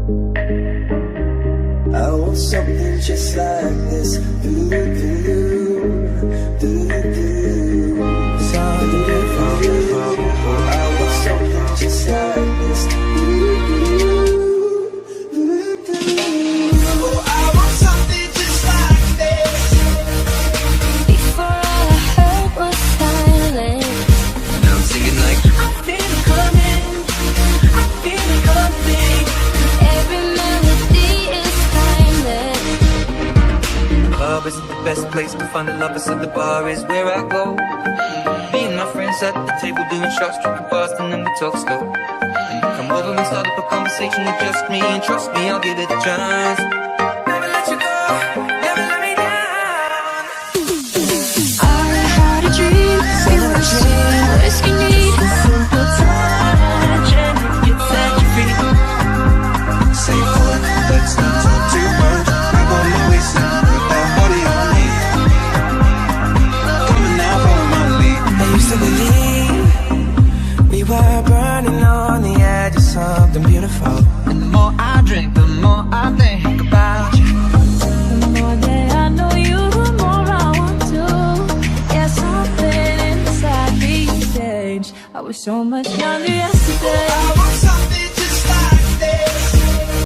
I want something just like this. Something beautiful. I want something just like this. I want something just like this. Before all I heard was silence. Now I'm singing like I feel it coming, I feel it coming. Every melody is timeless. the club isn't the best place to find the lovers, so the bar is where I go. Me and my friends at the table doing shots, drinking fast, and then we talk slow. And you come over and start up a conversation with just me, and trust me, I'll give it a chance. Never let you go, never let me down. I had a dream, we were just we need a simple touch and it set you free. Say what, let's not talk too much. I got my waist and put that body on me. Coming now, follow my lead. I used to believe we were burning on the edge of something beautiful. And the more I drink, the more I think about you. The more that I know you, the more I want to. Yeah, something inside me changed. I was so much younger yesterday. I want something